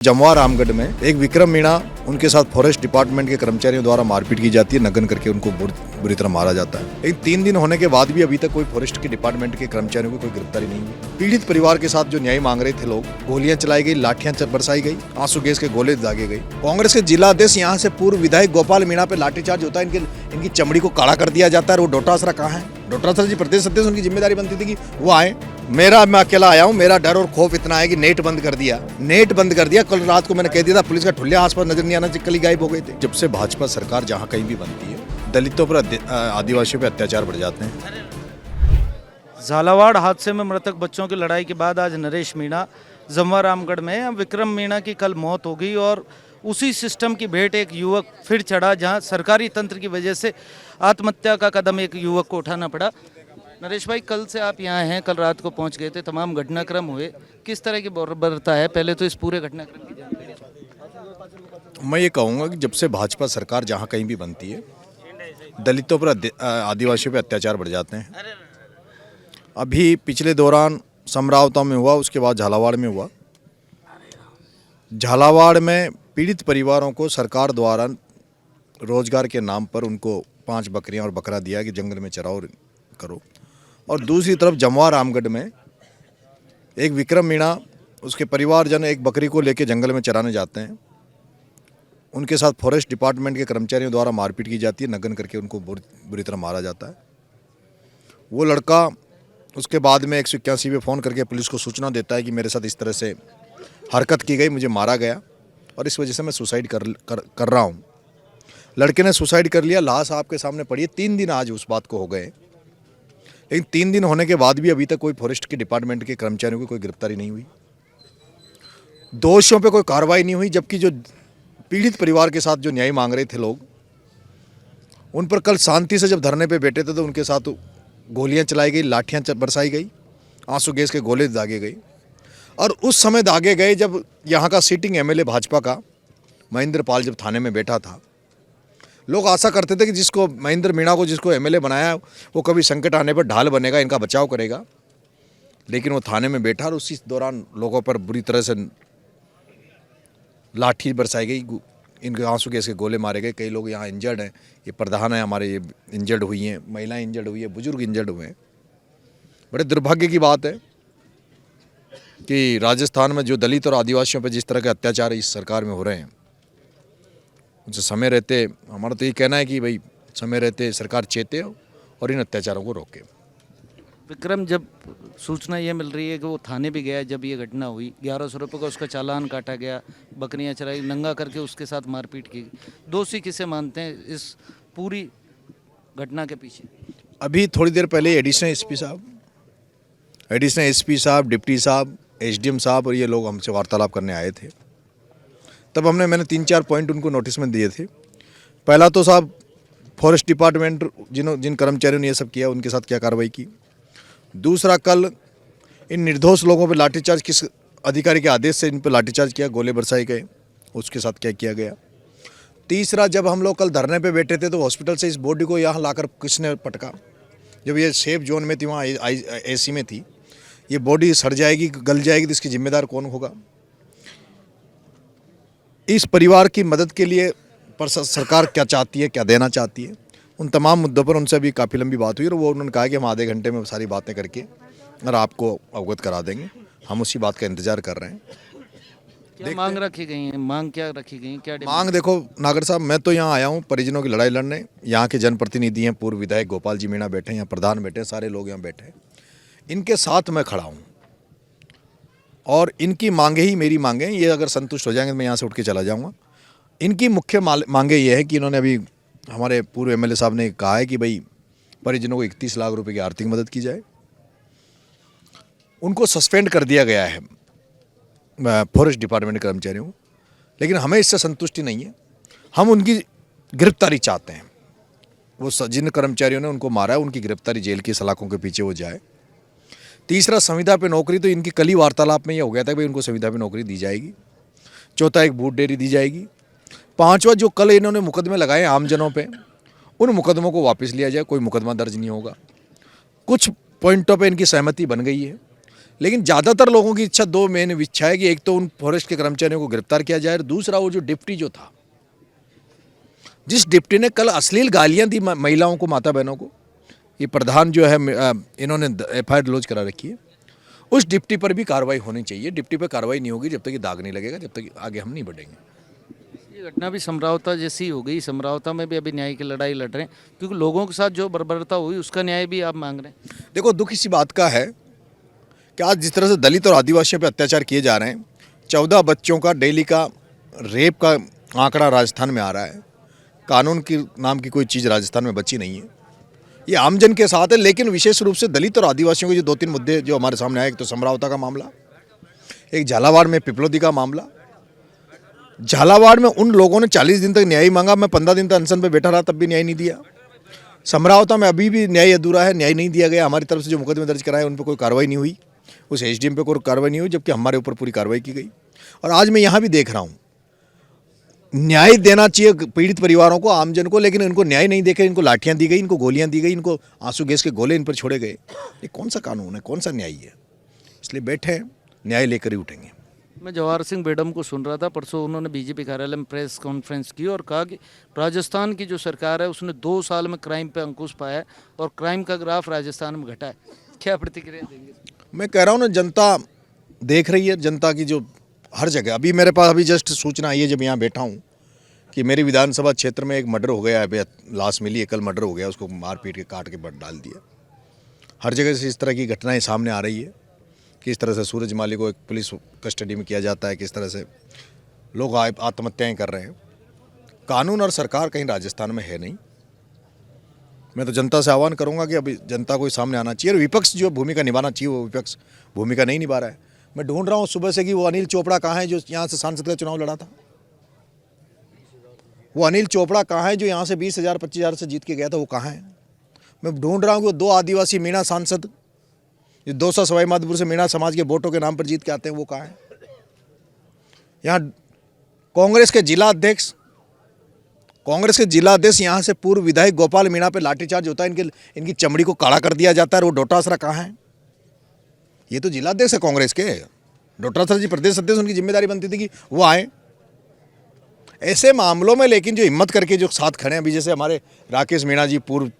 जमवा रामगढ़ में एक विक्रम मीणा उनके साथ फॉरेस्ट डिपार्टमेंट के कर्मचारियों द्वारा मारपीट की जाती है, नग्न करके उनको बुरी तरह मारा जाता है। लेकिन 3 दिन होने के बाद भी अभी तक कोई फॉरेस्ट के डिपार्टमेंट के कर्मचारियों को कोई गिरफ्तारी नहीं हुई। पीड़ित परिवार के साथ जो न्याय मांग रहे थे लोग, गोलियां चलाई गई, लाठियां बरसाई गई, आंसू गैस के गोले दागे गए। कांग्रेस के जिला अध्यक्ष यहाँ से पूर्व विधायक गोपाल मीणा पे लाठीचार्ज होता है, इनकी चमड़ी को काला कर दिया जाता है। वो डोटासरा कहाँ है? डोटासरा जी प्रदेश अध्यक्ष, उनकी जिम्मेदारी बनती थी कि वो आए। मैं अकेला आया हूँ, मेरा डर और खौफ इतना है कि नेट बंद कर दिया। कल रात को मैंने कह दिया था पुलिस का ठुल्लिया आसपास नजर नहीं आना चाहिए, कल ही गायब हो गए थे। जब से भाजपा सरकार जहाँ कहीं भी बनती है, दलितों पर आदिवासियों पर अत्याचार बढ़ जाते हैं। झालावाड़ हादसे में मृतक बच्चों की लड़ाई के बाद आज नरेश मीणा जमवा रामगढ़ में, विक्रम मीणा की कल मौत हो गई और उसी सिस्टम की भेंट एक युवक फिर चढ़ा, जहां सरकारी तंत्र की वजह से आत्महत्या का कदम एक युवक को उठाना पड़ा। नरेश भाई, कल से आप यहाँ हैं, कल रात को पहुँच गए थे, तमाम घटनाक्रम हुए, किस तरह की बर्बरता है? पहले तो इस पूरे घटनाक्रम की जानकारी। मैं ये कहूँगा कि जब से भाजपा सरकार जहाँ कहीं भी बनती है, दलितों पर आदिवासियों पर अत्याचार बढ़ जाते हैं। अभी पिछले दौरान समरावता में हुआ, उसके बाद झालावाड़ में हुआ। झालावाड़ में पीड़ित परिवारों को सरकार द्वारा रोजगार के नाम पर उनको 5 बकरियां और बकरा दिया कि जंगल में चराओ करो, और दूसरी तरफ जमवा रामगढ़ में एक विक्रम मीणा, उसके परिवारजन एक बकरी को लेकर जंगल में चराने जाते हैं। उनके साथ फॉरेस्ट डिपार्टमेंट के कर्मचारियों द्वारा मारपीट की जाती है, नग्न करके उनको बुरी तरह मारा जाता है। वो लड़का उसके बाद में 181 पे फ़ोन करके पुलिस को सूचना देता है कि मेरे साथ इस तरह से हरकत की गई, मुझे मारा गया और इस वजह से मैं सुसाइड कर रहा हूँ। लड़के ने सुसाइड कर लिया, लाश आपके सामने पड़ी है। 3 दिन आज उस बात को हो गए, लेकिन 3 दिन होने के बाद भी अभी तक कोई फॉरेस्ट के डिपार्टमेंट के कर्मचारियों की कोई गिरफ्तारी नहीं हुई, दोषियों पे कोई कार्रवाई नहीं हुई। जबकि जो पीड़ित परिवार के साथ जो न्याय मांग रहे थे लोग, उन पर कल शांति से जब धरने पे बैठे थे तो उनके साथ गोलियां चलाई गई, लाठियां बरसाई गई, आंसू गैस के गोले दागे गए। और उस समय दागे गए जब यहाँ का सिटिंग एमएलए भाजपा का महेंद्र पाल जब थाने में बैठा था। लोग आशा करते थे कि जिसको महेंद्र मीणा को जिसको एमएलए बनाया वो कभी संकट आने पर ढाल बनेगा, इनका बचाव करेगा। लेकिन वो थाने में बैठा और उसी दौरान लोगों पर बुरी तरह से लाठी बरसाई गई, इनके आंसू गैस के गोले मारे गए। कई लोग यहाँ इंजर्ड हैं, ये प्रधान है हमारे, ये इंजर्ड हुई हैं, महिलाएं इंजर्ड हुई है, बुजुर्ग इंजर्ड हुए हैं। बड़े दुर्भाग्य की बात है कि राजस्थान में जो दलित और आदिवासियों पर जिस तरह के अत्याचार इस सरकार में हो रहे हैं, उनसे समय रहते हमारा तो ये कहना है कि भाई समय रहते सरकार चेते और इन अत्याचारों को रोके। विक्रम, जब सूचना ये मिल रही है कि वो थाने भी गया, जब ये घटना हुई 1100 रुपये का उसका चालान काटा गया, बकरियां चराई, नंगा करके उसके साथ मारपीट की, दोषी किसे मानते हैं इस पूरी घटना के पीछे? अभी थोड़ी देर पहले एडिशनल एसपी साहब, डिप्टी साहब, एसडीएम साहब और ये लोग हमसे वार्तालाप करने आए थे। तब मैंने 3-4 पॉइंट उनको नोटिस में दिए थे। पहला तो साहब, फॉरेस्ट डिपार्टमेंट जिन कर्मचारियों ने ये सब किया उनके साथ क्या कार्रवाई की। दूसरा, कल इन निर्दोष लोगों पर लाठीचार्ज किस अधिकारी के आदेश से इन पर लाठीचार्ज किया, गोले बरसाए गए, उसके साथ क्या किया गया। तीसरा, जब हम लोग कल धरने पे बैठे थे तो हॉस्पिटल से इस बॉडी को यहाँ लाकर किसने पटका। जब ये सेफ जोन में थी, वहाँ एसी में थी, ये बॉडी सड़ जाएगी, गल जाएगी तो इसकी जिम्मेदार कौन होगा। इस परिवार की मदद के लिए पर सरकार क्या चाहती है, क्या देना चाहती है, उन तमाम मुद्दों पर उनसे अभी काफ़ी लंबी बात हुई और वो उन्होंने कहा कि हम आधे घंटे में सारी बातें करके और आपको अवगत करा देंगे। हम उसी बात का इंतज़ार कर रहे हैं। क्या मांग रखी गई है? मांग क्या रखी गई है? क्या मांग? देखो नागर साहब, मैं तो यहाँ आया हूँ परिजनों की लड़ाई लड़ने। यहाँ के जनप्रतिनिधि हैं, पूर्व विधायक गोपाल जी मीणा बैठे हैं, यहाँ प्रधान बैठे हैं, सारे लोग यहाँ बैठे हैं, इनके साथ मैं खड़ा हूँ और इनकी मांगे ही मेरी मांगे हैं। ये अगर संतुष्ट हो जाएंगे तो मैं यहाँ से उठ के चला जाऊँगा। इनकी मुख्य मांगे ये है कि इन्होंने अभी हमारे पूर्व एमएलए साहब ने कहा है कि भाई परिजनों को 31 लाख रुपए की आर्थिक मदद की जाए। उनको सस्पेंड कर दिया गया है फॉरेस्ट डिपार्टमेंट के कर्मचारियों को, लेकिन हमें इससे संतुष्टि नहीं है। हम उनकी गिरफ्तारी चाहते हैं। वो जिन कर्मचारियों ने उनको मारा है उनकी गिरफ्तारी, जेल की सलाखों के पीछे वो जाए। तीसरा, संविदा पे नौकरी, तो इनकी कल ही वार्तालाप में ये हो गया था कि भाई उनको संविदा पे नौकरी दी जाएगी। चौथा, एक बूट डेयरी दी जाएगी। पांचवा, जो कल इन्होंने मुकदमे लगाए आमजनों पे, उन मुकदमों को वापस लिया जाए, कोई मुकदमा दर्ज नहीं होगा। कुछ पॉइंटों पे इनकी सहमति बन गई है, लेकिन ज़्यादातर लोगों की इच्छा, दो मेन इच्छा है कि एक तो उन फॉरेस्ट के कर्मचारियों को गिरफ्तार किया जाए, और दूसरा वो जो डिप्टी जो था, जिस डिप्टी ने कल अश्लील गालियां दी महिलाओं को, माता बहनों को, ये प्रधान जो है इन्होंने FIR लॉन्च करा रखी है, उस डिप्टी पर भी कार्रवाई होनी चाहिए। डिप्टी पर कार्रवाई नहीं होगी जब तक ये दाग नहीं लगेगा, जब तक आगे हम नहीं बढ़ेंगे। ये घटना भी समरावता जैसी हो गई, समरावता में भी अभी न्याय की लड़ाई लड़ रहे हैं, क्योंकि लोगों के साथ जो बर्बरता हुई उसका न्याय भी आप मांग रहे हैं। देखो, दुख इसी बात का है कि आज जिस तरह से दलित और आदिवासियों पर अत्याचार किए जा रहे हैं, 14 बच्चों का डेली का रेप का आंकड़ा राजस्थान में आ रहा है। कानून की नाम की कोई चीज़ राजस्थान में बची नहीं है। ये आमजन के साथ है, लेकिन विशेष रूप से दलित और आदिवासियों के जो 2-3 मुद्दे जो हमारे सामने आए, एक तो समरावता का मामला, एक झालावाड़ में पिपलोदी का मामला। झालावाड़ में उन लोगों ने 40 दिन तक न्याय मांगा, मैं 15 दिन तक अनशन पे बैठा रहा, तब भी न्याय नहीं दिया। समरावता में अभी भी न्याय अधूरा है, न्याय नहीं दिया गया। हमारी तरफ से जो मुकदमे दर्ज कराए उन पर कोई कार्रवाई नहीं हुई, उस SDM पे कोई कार्रवाई नहीं हुई, जबकि हमारे ऊपर पूरी कार्रवाई की गई। और आज मैं यहाँ भी देख रहा हूँ, न्याय देना चाहिए पीड़ित परिवारों को, आमजन को, लेकिन इनको न्याय नहीं देकर इनको लाठियां दी गई, इनको गोलियां दी गई, इनको आंसू गैस के गोले इन पर छोड़े गए। ये कौन सा कानून है, कौन सा न्याय है? इसलिए बैठे हैं, न्याय लेकर ही उठेंगे। मैं जवाहर सिंह बेडम को सुन रहा था, परसों उन्होंने BJP कार्यालय में प्रेस कॉन्फ्रेंस की और कहा कि राजस्थान की जो सरकार है उसने 2 साल में क्राइम पे अंकुश पाया है और क्राइम का ग्राफ राजस्थान में घटा है। क्या प्रतिक्रिया देंगे? मैं कह रहा हूँ ना, जनता देख रही है, जनता की जो हर जगह, अभी मेरे पास अभी जस्ट सूचना आई है जब यहाँ बैठा हूँ कि मेरी विधानसभा क्षेत्र में एक मर्डर हो गया है, लाश मिली है, कल मर्डर हो गया, उसको मार पीट के काट के डाल दिया। हर जगह से इस तरह की घटनाएं सामने आ रही है, किस तरह से सूरज माली को एक पुलिस कस्टडी में किया जाता है, किस तरह से लोग आत्महत्याएं कर रहे हैं। कानून और सरकार कहीं राजस्थान में है नहीं। मैं तो जनता से आह्वान करूंगा कि अभी जनता को सामने आना चाहिए, और विपक्ष जो भूमिका निभाना चाहिए वो विपक्ष भूमिका नहीं निभा रहा है। मैं ढूंढ रहा हूँ सुबह से कि वो अनिल चोपड़ा कहाँ है जो यहाँ से सांसद का चुनाव लड़ा था। वो अनिल चोपड़ा कहाँ है जो यहाँ से 20,000 25,000 से जीत के गया था, वो कहाँ है? मैं ढूंढ रहा हूँ कि वो 2 आदिवासी मीणा सांसद जो 200 सवाई माधोपुर से मीणा समाज के वोटों के नाम पर जीत के आते हैं, वो कहाँ है? यहाँ कांग्रेस के जिला अध्यक्ष यहाँ से पूर्व विधायक गोपाल मीणा पे लाठीचार्ज होता है, इनकी चमड़ी को काला कर दिया जाता है। वो डोटासरा कहाँ है? ये तो जिला अध्यक्ष है कांग्रेस के। डोटासरा जी प्रदेश अध्यक्ष, उनकी जिम्मेदारी बनती थी कि वो आए ऐसे मामलों में। लेकिन जो हिम्मत करके जो साथ खड़े हैं, अभी जैसे हमारे राकेश मीणा जी पूर्व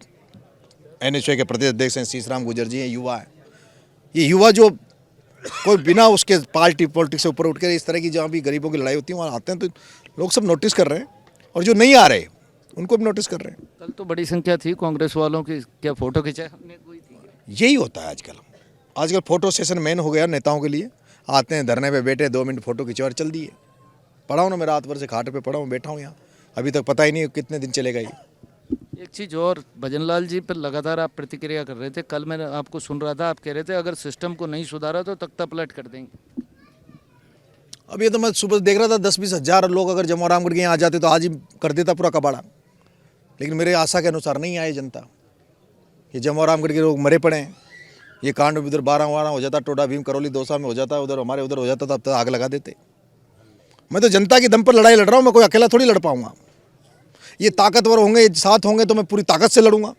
NHA के प्रदेश अध्यक्ष हैं, शीशराम गुर्जर जी हैं, युवा है। ये युवा जो कोई बिना उसके पॉलिटिक्स से ऊपर उठ कर इस तरह की जहाँ भी गरीबों की लड़ाई होती है वहाँ आते हैं, तो लोग सब नोटिस कर रहे हैं, और जो नहीं आ रहे उनको भी नोटिस कर रहे हैं। कल तो बड़ी संख्या थी कांग्रेस वालों की, क्या फोटो खिंचाए हमने कोई थी? यही होता है आजकल फोटो सेशन मेन हो गया नेताओं के लिए। आते हैं, धरने पे बैठे, 2 मिनट फोटो खिंचो और चल दिए। पड़ा हूँ ना, मैं रात भर से खाट पे पड़ा हूँ, बैठा हूँ यहाँ, अभी तक पता ही नहीं कितने दिन चलेगा ये। एक चीज़ और, भजनलाल जी पर लगातार आप प्रतिक्रिया कर रहे थे, कल मैंने आपको सुन रहा था, आप कह रहे थे अगर सिस्टम को नहीं सुधारा तो तख्ता पलट कर देंगे। अब ये तो मैं सुबह देख रहा था 10-20 हज़ार लोग अगर जम्मू रामगढ़ के यहाँ आ जाते तो आज ही कर देता पूरा कबाड़ा, लेकिन मेरे आशा के अनुसार नहीं आए जनता। ये जम्मू रामगढ़ के लोग मरे पड़े हैं। ये कांड उधर 12 हो जाता, टोडा भीम करौली दौसा में हो जाता, उधर हमारे उधर हो जाता, तो अब तक आग लगा देते। मैं तो जनता के दम पर लड़ाई लड़ रहा हूँ, मैं कोई अकेला थोड़ी लड़ पाऊंगा। ये ताकतवर होंगे, साथ होंगे तो मैं पूरी ताकत से लड़ूंगा।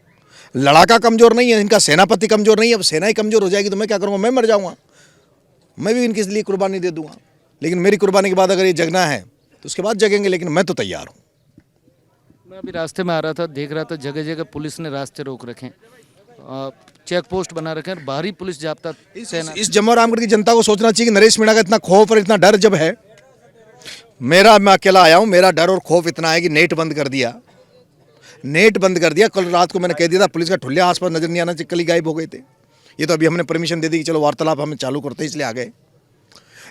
लड़ाका कमज़ोर नहीं है, इनका सेनापति कमज़ोर नहीं है। अब सेना ही कमज़ोर हो जाएगी तो मैं क्या करूँगा? मैं मर जाऊँगा। मैं भी इनके लिए कुर्बानी दे दूँगा, लेकिन मेरी कुर्बानी के बाद अगर ये जगना है तो उसके बाद जगेंगे, लेकिन मैं तो तैयार हूँ। मैं अभी रास्ते में आ रहा था, देख रहा था जगह जगह पुलिस ने रास्ते रोक रखे हैं, चेक पोस्ट बना रखे हैं, बाहरी पुलिस जाब्ता सेना। इस जम्मू रामगढ़ की जनता को सोचना चाहिए कि नरेश मीणा का इतना खौफ और इतना डर जब है, मैं अकेला आया हूँ, मेरा डर और खौफ इतना है कि नेट बंद कर दिया। कल रात को मैंने कह दिया था पुलिस का ठुल्लिया आसपास नजर नहीं आना चाहिए, कल ही गायब हो गए थे। ये तो अभी हमने परमिशन दे दी कि चलो वार्तालाप हमें चालू करते हैं, इसलिए आ गए।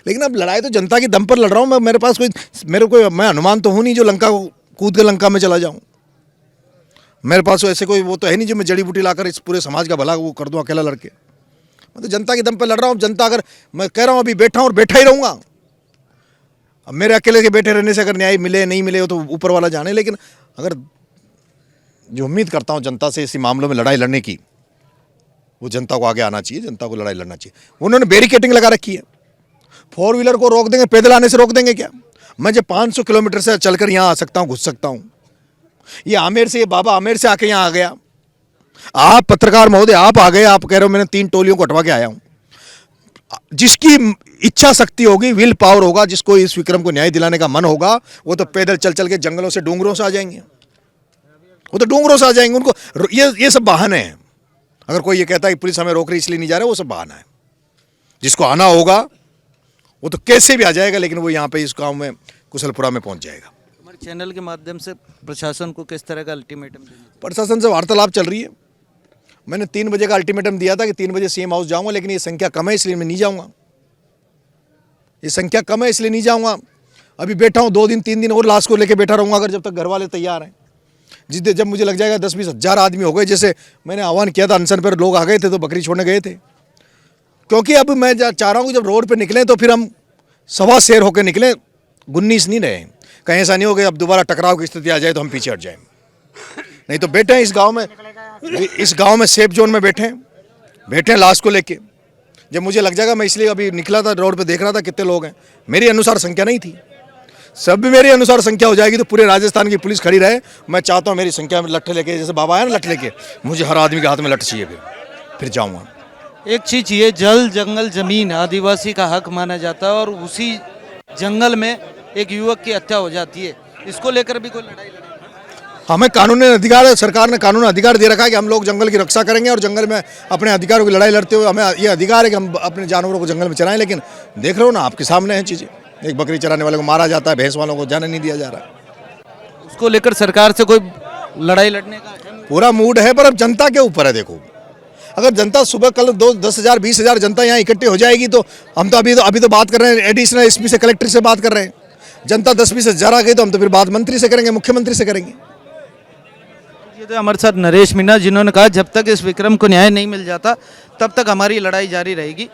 लेकिन अब लड़ाई तो जनता के दम पर लड़ रहा हूँ मैं। मैं हनुमान तो हूँ नहीं जो लंका को कूद कर लंका में चला जाऊँ। मेरे पास ऐसे कोई वो तो है नहीं जो मैं जड़ी बूटी लाकर इस पूरे समाज का भला वो कर दूँ अकेला लड़के। मैं तो जनता के दम पर लड़ रहा हूँ। जनता, अगर मैं कह रहा हूँ अभी बैठा हूँ और बैठा ही रहूँगा। अब मेरे अकेले के बैठे रहने से अगर न्याय मिले नहीं मिले वो तो ऊपर वाला जाने, लेकिन अगर जो उम्मीद करता हूँ जनता से इसी मामलों में लड़ाई लड़ने की, वो जनता को आगे आना चाहिए, जनता को लड़ाई लड़ना चाहिए। उन्होंने बैरिकेडिंग लगा रखी है, 4 व्हीलर को रोक देंगे, पैदल आने से रोक देंगे क्या? मैं जब 500 किलोमीटर से चलकर यहाँ आ सकता हूँ, घुस सकता हूँ। ये आमेर से, ये बाबा आमेर से आके यहाँ आ गया। आप पत्रकार महोदय, आप आ गए, आप कह रहे हो मैंने 3 टोलियों को हटवा के आया हूँ। जिसकी इच्छा शक्ति होगी, विल पावर होगा, जिसको इस विक्रम को न्याय दिलाने का मन होगा, वो तो पैदल चल चल के जंगलों से डूंगरों से आ जाएंगे। वो तो डूंगरों से आ जाएंगे। उनको ये सब बहाने हैं। अगर कोई ये कहता है कि पुलिस हमें रोक रही इसलिए नहीं जा रहे, वो सब बहाना है। जिसको आना होगा वो तो कैसे भी आ जाएगा, लेकिन वो यहाँ पे इस गांव में कुशलपुरा में पहुंच जाएगा। हमारे चैनल के माध्यम से प्रशासन को किस तरह का अल्टीमेटम देना चाहिए? प्रशासन से वार्तालाप चल रही है। मैंने 3 बजे का अल्टीमेटम दिया था कि 3 बजे सीएम हाउस जाऊंगा, लेकिन ये संख्या कम है इसलिए मैं नहीं जाऊंगा। ये संख्या कम है इसलिए नहीं जाऊंगा। अभी बैठा हूँ 2 दिन 3 दिन और लाश को लेकर बैठा रहूंगा, अगर जब तक घर वाले तैयार हैं। जिस दिन जब मुझे लग जाएगा 10-20 हज़ार आदमी हो गए, जैसे मैंने आह्वान किया था अनशन पर, लोग आ गए थे तो बकरी छोड़ने गए थे। क्योंकि अब मैं चाह रहा हूँ कि जब रोड पर निकलें तो फिर हम सवा शेर होकर निकलें, 19 नहीं रहे। कहीं ऐसा नहीं हो कि अब दोबारा टकराव की स्थिति आ जाए तो हम पीछे हट जाएं। नहीं तो बैठे हैं इस गांव में सेफ जोन में बैठे हैं लाश को लेके। जब मुझे लग जाएगा, मैं इसलिए अभी निकला था, रोड पे देख रहा था कितने लोग हैं। मेरे अनुसार संख्या नहीं थी, सब भी मेरे अनुसार संख्या हो जाएगी तो पूरे राजस्थान की पुलिस खड़ी रहे। मैं चाहता हूँ मेरी संख्या में लट्ठे लेके, जैसे बाबा है ना लट्ठे लेके, मुझे हर आदमी के हाथ में लट्ठ चाहिए, फिर जाऊँगा। एक चीज ये जल जंगल जमीन आदिवासी का हक माना जाता है और उसी जंगल में एक युवक की हत्या हो जाती है। इसको लेकर भी कोई लड़ाई लड़ेगी? हमें कानूनी अधिकार है, सरकार ने कानूनी अधिकार दे रखा है कि हम लोग जंगल की रक्षा करेंगे और जंगल में अपने अधिकारों की लड़ाई लड़ते हुए हमें ये अधिकार है कि हम अपने जानवरों को जंगल में चराएं। लेकिन देख रहे हो ना, आपके सामने हैं चीज़ें। एक बकरी चराने वाले को मारा जाता है, भैंस वालों को जाने नहीं दिया जा रहा। उसको लेकर सरकार से कोई लड़ाई लड़ने का पूरा मूड है, पर अब जनता के ऊपर है। देखो, अगर जनता सुबह कल 10,000 20,000 जनता यहाँ इकट्ठी हो जाएगी तो हम तो अभी तो बात कर रहे हैं एडिशनल एसपी से, कलेक्टर से बात कर रहे हैं। जनता 10-20 हज़ार आ गई तो हम तो फिर बात मंत्री से करेंगे, मुख्यमंत्री से करेंगे। ये तो हमारे साथ नरेश मीणा, जिन्होंने कहा जब तक इस विक्रम को न्याय नहीं मिल जाता तब तक हमारी लड़ाई जारी रहेगी।